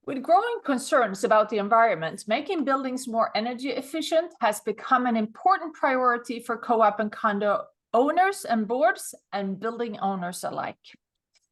With growing concerns about the environment, making buildings more energy efficient has become an important priority for co-op and condo owners and boards and building owners alike.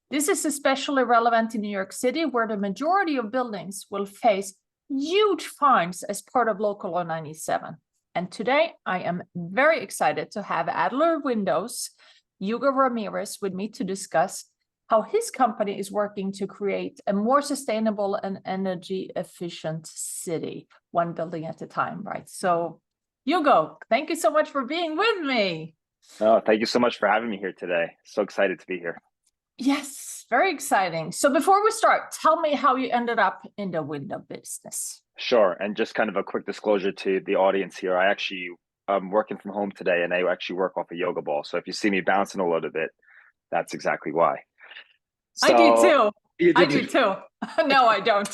This is especially relevant in New York City, where the majority of buildings will face huge fines as part of Local Law 97. And today I am very excited to have Adler Windows, Hugo Ramirez, with me to discuss how his company is working to create a more sustainable and energy efficient city, one building at a time, right? So Hugo, thank you so much for being with me. Oh, thank you so much for having me here today. So excited to be here. Yes, very exciting. So before we start, tell me how you ended up in the window business. Sure. And just kind of a quick disclosure to the audience here. I'm working from home today and I actually work off a yoga ball. So if you see me bouncing a little bit, that's exactly why. I do So too. you I did. do too. No, I don't.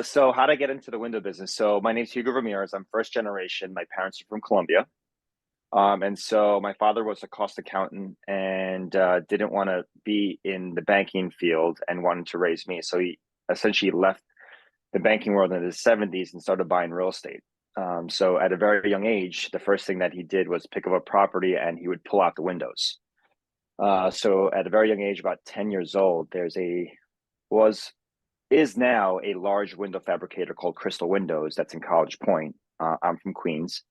So how'd I get into the window business? So my name's Hugo Ramirez. I'm first generation. My parents are from Colombia. And so my father was a cost accountant and didn't want to be in the banking field and wanted to raise me. So he essentially left the banking world in the 70s and started buying real estate. So at a very young age, the first thing that he did was pick up a property and he would pull out the windows. So at a very young age, about 10 years old, is now a large window fabricator called Crystal Windows that's in College Point. I'm from Queens.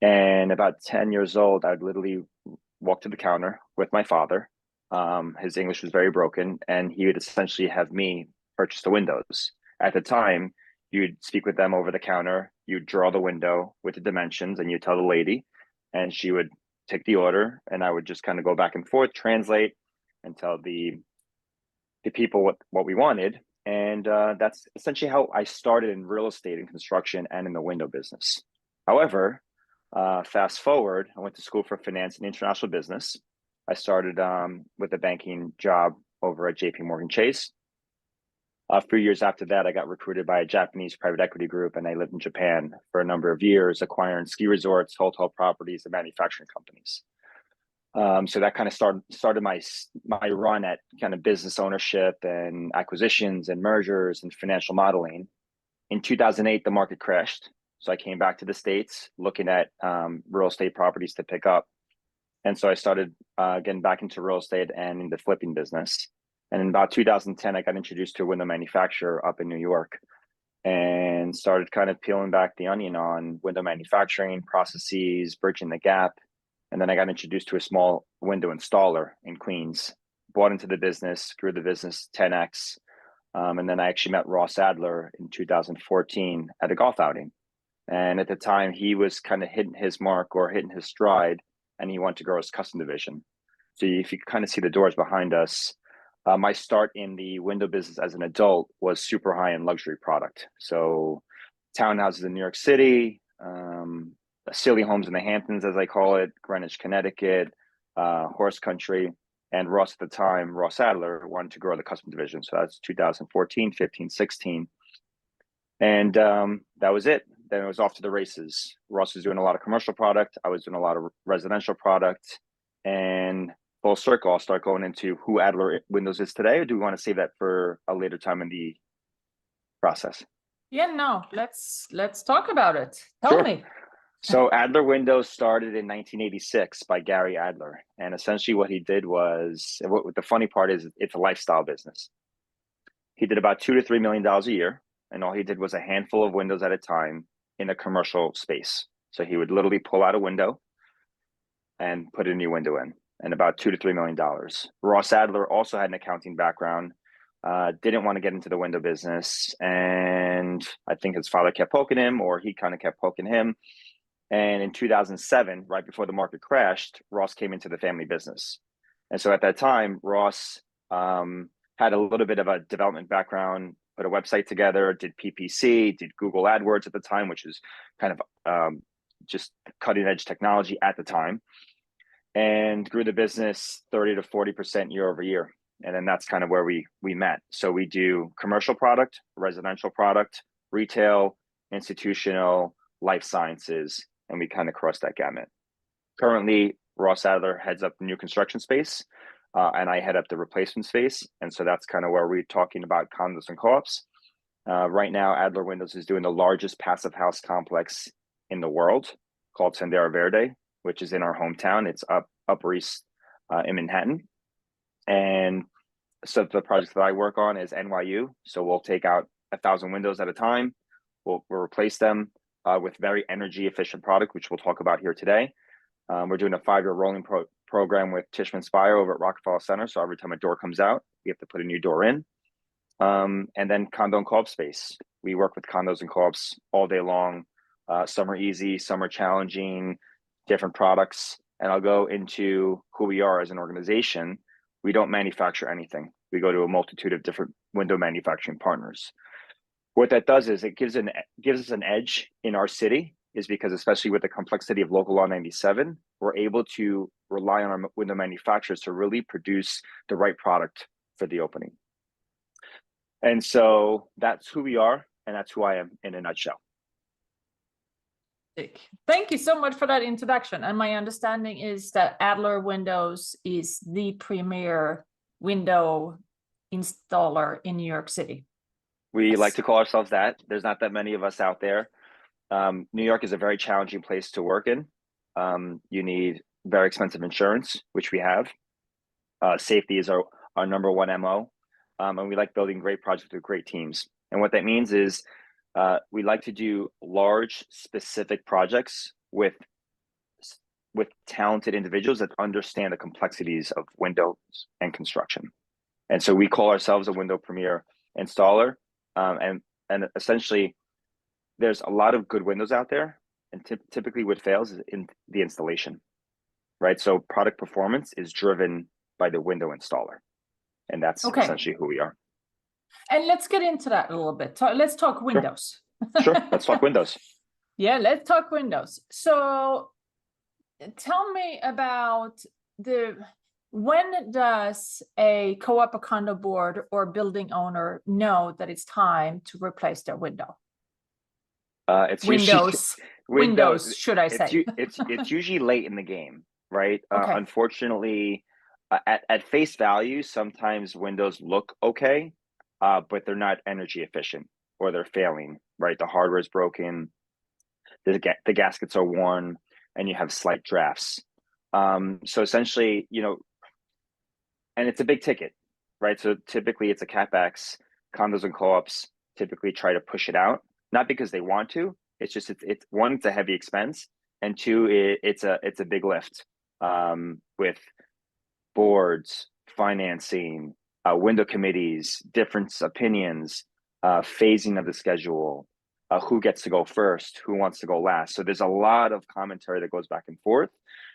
And about 10 years old, I'd literally walk to the counter with my father. His English was very broken, and he would essentially have me purchase the windows. At the time, you'd speak with them over the counter, you'd draw the window with the dimensions, and you tell the lady, and she would take the order, and I would just kind of go back and forth, translate, and tell the people what we wanted. And that's essentially how I started in real estate and construction and in the window business. However, fast forward, I went to school for finance and international business. I started with a banking job over at JP Morgan Chase. A few years after that, I got recruited by a Japanese private equity group, and I lived in Japan for a number of years, acquiring ski resorts, hotel properties, and manufacturing companies. So that kind of started my run at kind of business ownership and acquisitions and mergers and financial modeling. In 2008, the market crashed. So I came back to the States looking at real estate properties to pick up. And so I started getting back into real estate and in the flipping business. And in about 2010, I got introduced to a window manufacturer up in New York and started kind of peeling back the onion on window manufacturing processes, bridging the gap. And then I got introduced to a small window installer in Queens, bought into the business, grew the business 10x. And then I actually met Ross Adler in 2014 at a golf outing. And at the time, he was kind of hitting his mark or hitting his stride, and he wanted to grow his custom division. So if you kind of see the doors behind us, my start in the window business as an adult was super high-end luxury product. So townhouses in New York City, silly homes in the Hamptons, as I call it, Greenwich, Connecticut, horse country. And Ross at the time, Ross Adler, wanted to grow the custom division. So that's 2014, 15, 16. And that was it. Then it was off to the races. Ross was doing a lot of commercial product. I was doing a lot of residential product. And full circle, I'll start going into who Adler Windows is today, or do we want to save that for a later time in the process? Yeah, no, let's talk about it. Tell me. So Adler Windows started in 1986 by Gary Adler. And essentially what he did was, what the funny part is, it's a lifestyle business. He did about $2 to $3 million a year. And all he did was a handful of windows at a time in a commercial space. So he would literally pull out a window and put a new window in, and about $2 to $3 million. Ross Adler also had an accounting background, didn't want to get into the window business. And I think his father kept poking him, or he kind of kept poking him. And in 2007, right before the market crashed, Ross came into the family business. And so at that time, Ross had a little bit of a development background, put a website together, did PPC, did Google AdWords at the time, which is kind of just cutting edge technology at the time, and grew the business 30 to 40% year over year. And then that's kind of where we met. So we do commercial product, residential product, retail, institutional, life sciences, and we kind of cross that gamut. Currently, Ross Adler heads up the new construction space. and I head up the replacement space. And so that's kind of where we're talking about condos and co-ops. Right now, Adler Windows is doing the largest passive house complex in the world called Sendero Verde, which is in our hometown. It's Upper East in Manhattan. And so the project that I work on is NYU. So we'll take out 1,000 windows at a time. We'll replace them with very energy efficient product, which we'll talk about here today. We're doing a 5-year rolling program with Tishman Speyer over at Rockefeller Center. So every time a door comes out, we have to put a new door in. And then condo and co-op space. We work with condos and co-ops all day long. Some are easy, some are challenging, different products. And I'll go into who we are as an organization. We don't manufacture anything. We go to a multitude of different window manufacturing partners. What that does is it gives us an edge in our city, is because especially with the complexity of Local Law 97, we're able to rely on our window manufacturers to really produce the right product for the opening. And so that's who we are, and that's who I am in a nutshell. Thank you so much for that introduction. And my understanding is that Adler Windows is the premier window installer in New York City. We like to call ourselves that. There's not that many of us out there. New York is a very challenging place to work in. You need very expensive insurance, which we have. Safety is our number one MO. And we like building great projects with great teams. And what that means is we like to do large, specific projects with talented individuals that understand the complexities of windows and construction. And so we call ourselves a window premier installer. And essentially, there's a lot of good windows out there, and typically what fails is in the installation, right? So product performance is driven by the window installer, and that's essentially who we are. And let's get into that a little bit. Let's talk windows. Sure, let's talk windows. Yeah, let's talk windows. So tell me about when does a co-op, a condo board, or building owner know that it's time to replace their window? It's Windows, should I say? It's usually late in the game, right? Okay. Unfortunately, at face value, sometimes windows look okay, but they're not energy efficient, or they're failing, right? The hardware is broken, the gaskets are worn, and you have slight drafts. So essentially, and it's a big ticket, right? So typically it's a CapEx. Condos and co-ops typically try to push it out, not because they want to. It's just it's one, it's a heavy expense, and two, it's a big lift with boards, financing, window committees, different opinions, phasing of the schedule, who gets to go first, who wants to go last. So there's a lot of commentary that goes back and forth.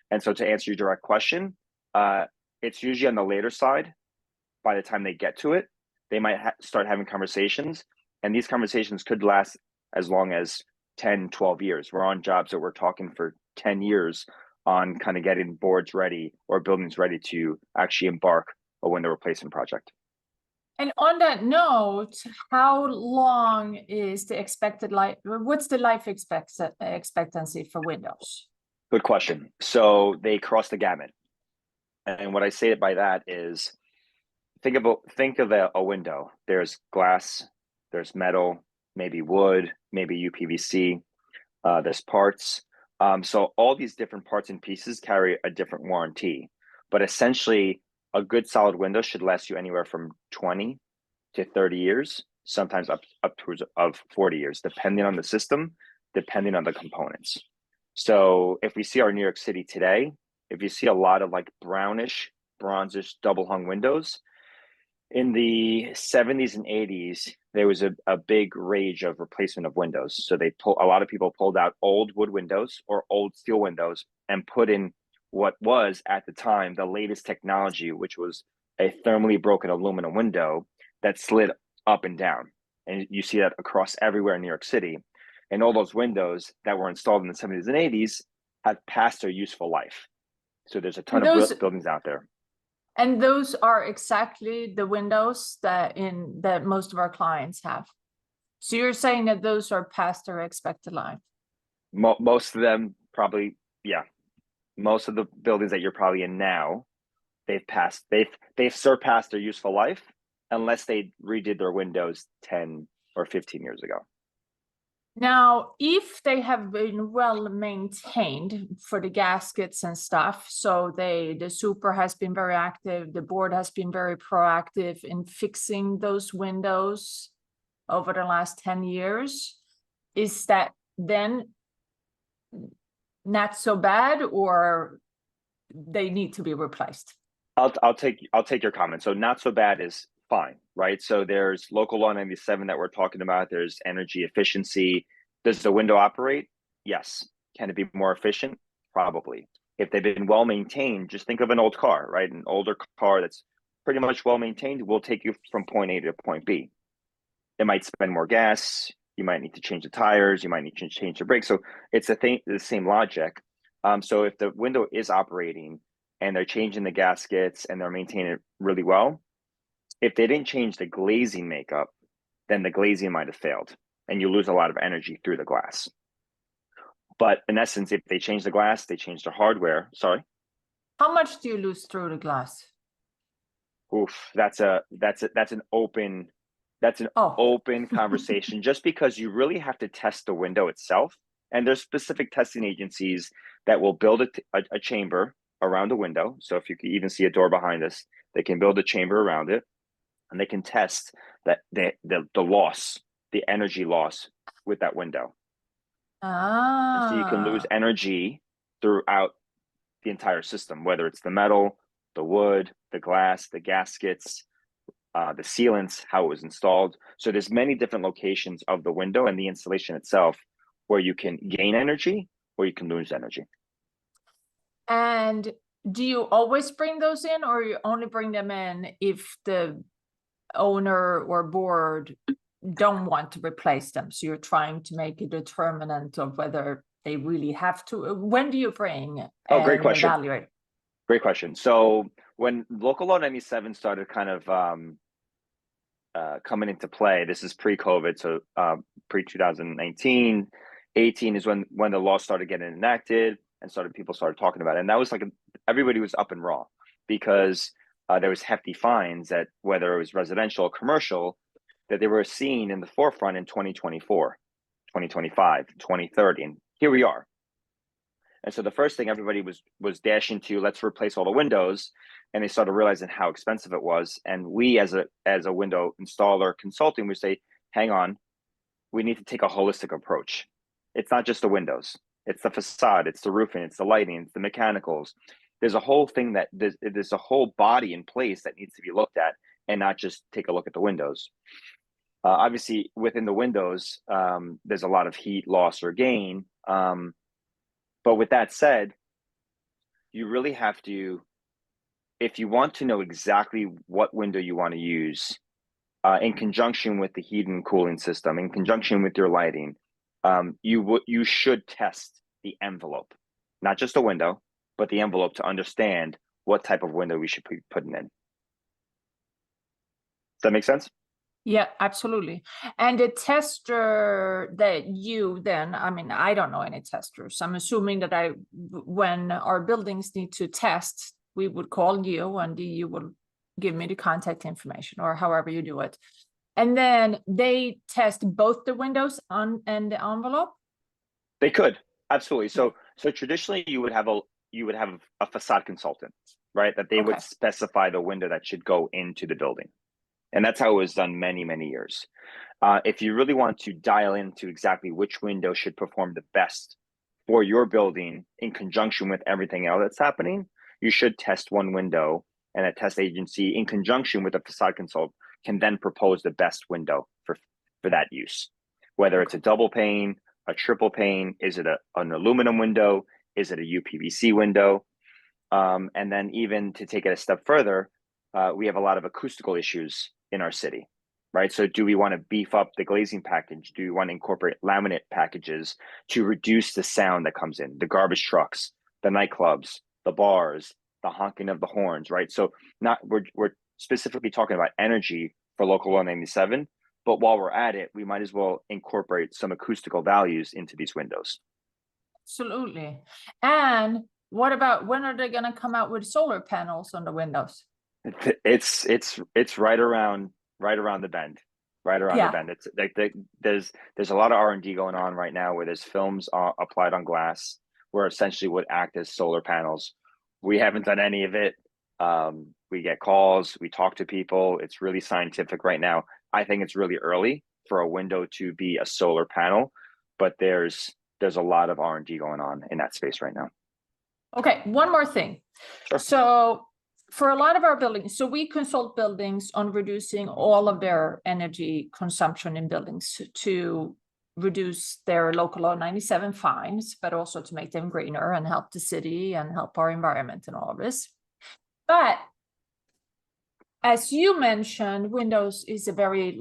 And so to answer your direct question, it's usually on the later side. By the time they get to it, they might start having conversations, and these conversations could last as long as 10, 12 years. We're on jobs that we're talking for 10 years on kind of getting boards ready or buildings ready to actually embark a window replacement project. And on that note, how long is the expected life? What's the life expectancy for windows? Good question. So they cross the gamut. And what I say by that is, think of a window. There's glass, there's metal, maybe wood, maybe UPVC, there's parts. So all these different parts and pieces carry a different warranty. But essentially, a good solid window should last you anywhere from 20 to 30 years, sometimes upwards of 40 years, depending on the system, depending on the components. So if we see our New York City today, if you see a lot of like brownish, bronzish, double hung windows, in the 70s and 80s, there was a big rage of replacement of windows. So a lot of people pulled out old wood windows or old steel windows and put in what was at the time the latest technology, which was a thermally broken aluminum window that slid up and down. And you see that across everywhere in New York City. And all those windows that were installed in the 70s and 80s have passed their useful life. So there's a ton of buildings out there. And those are exactly the windows that most of our clients have. So you're saying that those are past their expected life? Most of them probably, yeah. Most of the buildings that you're probably in now they've surpassed their useful life unless they redid their windows 10 or 15 years ago. Now, if they have been well maintained for the gaskets and stuff, so the super has been very active, the board has been very proactive in fixing those windows over the last 10 years, is that then not so bad, or they need to be replaced? I'll take your comment. So not so bad is fine, right? So there's local law 97 that we're talking about. There's energy efficiency. Does the window operate? Yes. Can it be more efficient? Probably. If they've been well maintained, just think of an old car, right? An older car that's pretty much well maintained will take you from point A to point B. It might spend more gas. You might need to change the tires. You might need to change the brakes. So it's the same logic. So if the window is operating and they're changing the gaskets and they're maintaining it really well, if they didn't change the glazing makeup, then the glazing might have failed and you lose a lot of energy through the glass. But in essence, if they change the glass, they change the hardware. Sorry. How much do you lose through the glass? Oof, that's an open open conversation, just because you really have to test the window itself. And there's specific testing agencies that will build a chamber around the window. So if you can even see a door behind us, they can build a chamber around it and they can test that the loss, the energy loss with that window. And so you can lose energy throughout the entire system, whether it's the metal, the wood, the glass, the gaskets, the sealants, how it was installed. So there's many different locations of the window and the installation itself where you can gain energy or you can lose energy. And do you always bring those in, or you only bring them in if the owner or board don't want to replace them? So you're trying to make a determinant of whether they really have to. When do you bring Oh, great question. Evaluate? Great question. So when Local Law 97 started kind of coming into play, this is pre-COVID, so pre-2019, 18 is when the law started getting enacted and people started talking about it. And that was like everybody was up and raw because there was hefty fines that whether it was residential or commercial that they were seeing in the forefront in 2024, 2025, 2030, and here we are. And so the first thing everybody was dashing to, let's replace all the windows, and they started realizing how expensive it was. And we, as a window installer consulting, we say, hang on, we need to take a holistic approach. It's not just the windows, it's the facade, it's the roofing, it's the lighting, it's the mechanicals. There's a whole thing that there's a whole body in place that needs to be looked at, and not just take a look at the windows. Obviously, within the windows, there's a lot of heat loss or gain. But with that said, you really have to, if you want to know exactly what window you want to use, in conjunction with the heating and cooling system, in conjunction with your lighting, you should test the envelope, not just the window, but the envelope to understand what type of window we should be putting in. Does that make sense? Yeah, absolutely. And the tester that you then, I mean, I don't know any testers. I'm assuming that when our buildings need to test, we would call you and you will give me the contact information or however you do it. And then they test both the windows and the envelope? They could, absolutely. So traditionally you would have a facade consultant, right? That they would specify the window that should go into the building. And that's how it was done many, many years. If you really want to dial into exactly which window should perform the best for your building in conjunction with everything else that's happening, you should test one window, and a test agency in conjunction with a facade consultant can then propose the best window for that use. Whether it's a double pane, a triple pane, is it an aluminum window? Is it a UPVC window? And then even to take it a step further, we have a lot of acoustical issues in our city, right? So do we want to beef up the glazing package? Do we want to incorporate laminate packages to reduce the sound that comes in? The garbage trucks, the nightclubs, the bars, the honking of the horns, right? So we're specifically talking about energy for Local Law 97, but while we're at it, we might as well incorporate some acoustical values into these windows. Absolutely. And what about when are they going to come out with solar panels on the windows? It's right around the bend, right around the Yeah. bend. It's like there's a lot of R&D going on right now where there's films applied on glass where essentially would act as solar panels. We haven't done any of it. We get calls, we talk to people. It's really scientific right now. I think it's really early for a window to be a solar panel, but there's a lot of R&D going on in that space right now. Okay, one more thing. Sure. So for a lot of our buildings, so we consult buildings on reducing all of their energy consumption in buildings to reduce their local law 97 fines, but also to make them greener and help the city and help our environment and all of this. But as you mentioned, Windows is a very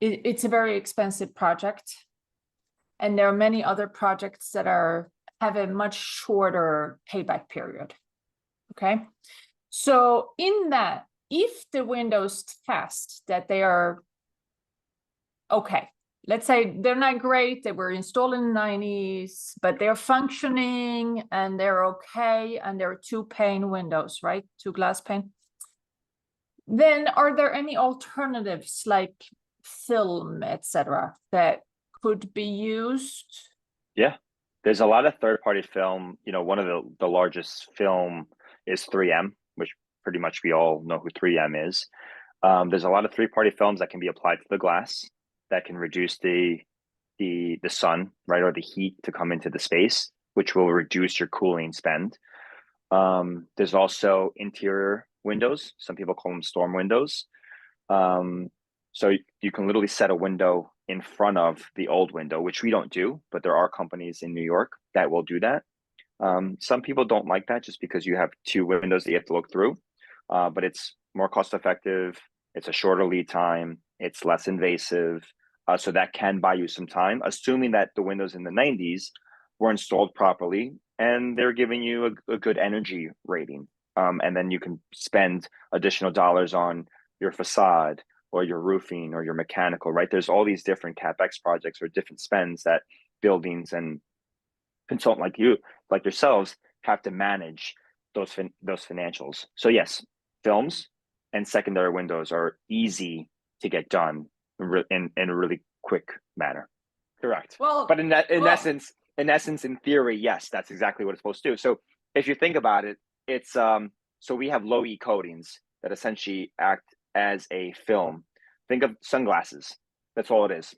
it's a very expensive project. And there are many other projects that have a much shorter payback period. Okay. So in that, if the Windows test that they are okay, let's say they're not great, they were installed in the 90s, but they're functioning and they're okay, and they're 2-pane windows, right? 2 glass pane. Then are there any alternatives like film, etc., that could be used? Yeah, there's a lot of third-party film. You know, one of the largest film is 3M, which pretty much we all know who 3M is. There's a lot of third-party films that can be applied to the glass that can reduce the sun, right, or the heat to come into the space, which will reduce your cooling spend. There's also interior windows. Some people call them storm windows. So you can literally set a window in front of the old window, which we don't do, but there are companies in New York that will do that. Some people don't like that just because you have 2 windows that you have to look through, but it's more cost effective. It's a shorter lead time. It's less invasive. So that can buy you some time, assuming that the windows in the 90s were installed properly and they're giving you a good energy rating. And then you can spend additional dollars on your facade or your roofing or your mechanical, right? There's all these different CapEx projects or different spends that buildings and consultant like yourselves, have to manage those financials. So yes, films and secondary windows are easy to get done in a really quick manner. Correct. Well, but in essence, in theory, yes, that's exactly what it's supposed to do. So if you think about it, it's so we have low E coatings that essentially act as a film. Think of sunglasses. That's all it is,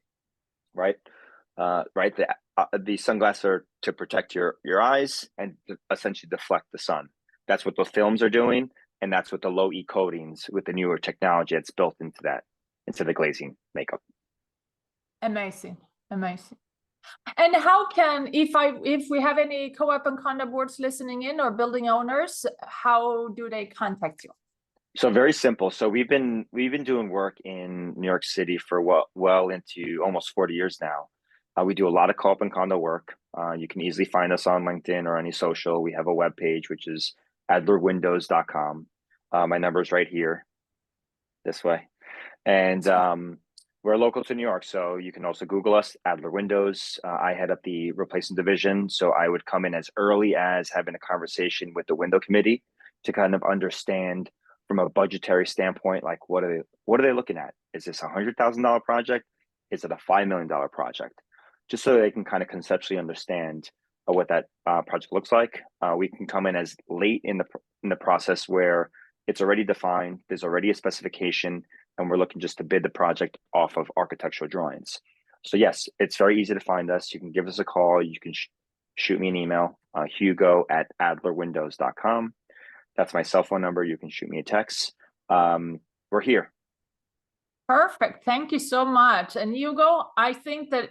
right? Right. The sunglasses are to protect your eyes and essentially deflect the sun. That's what those films are doing, and that's what the low E coatings with the newer technology that's built into the glazing makeup. Amazing, amazing. And how can, if we have any co-op and condo boards listening in or building owners, how do they contact you? So very simple. So we've been doing work in New York City for well into almost 40 years now. We do a lot of co-op and condo work. You can easily find us on LinkedIn or any social. We have a web page, which is adlerwindows.com. My number is right here, this way. And we're local to New York, so you can also Google us, Adler Windows. I head up the replacement division, so I would come in as early as having a conversation with the window committee to kind of understand from a budgetary standpoint, like what are they looking at? Is this $100,000 project? Is it a $5 million project? Just so they can kind of conceptually understand what that project looks like. We can come in as late in the process where it's already defined, there's already a specification, and we're looking just to bid the project off of architectural drawings. So yes, it's very easy to find us. You can give us a call. You can shoot me an email, hugo@adlerwindows.com. That's my cell phone number. You can shoot me a text. We're here. Perfect. Thank you so much. And Hugo, I think that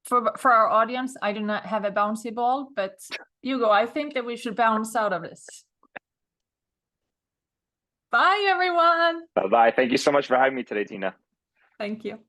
for our audience, I do not have a bouncy ball, but Hugo, I think that we should bounce out of this. Bye, everyone. Bye-bye. Thank you so much for having me today, Tina. Thank you.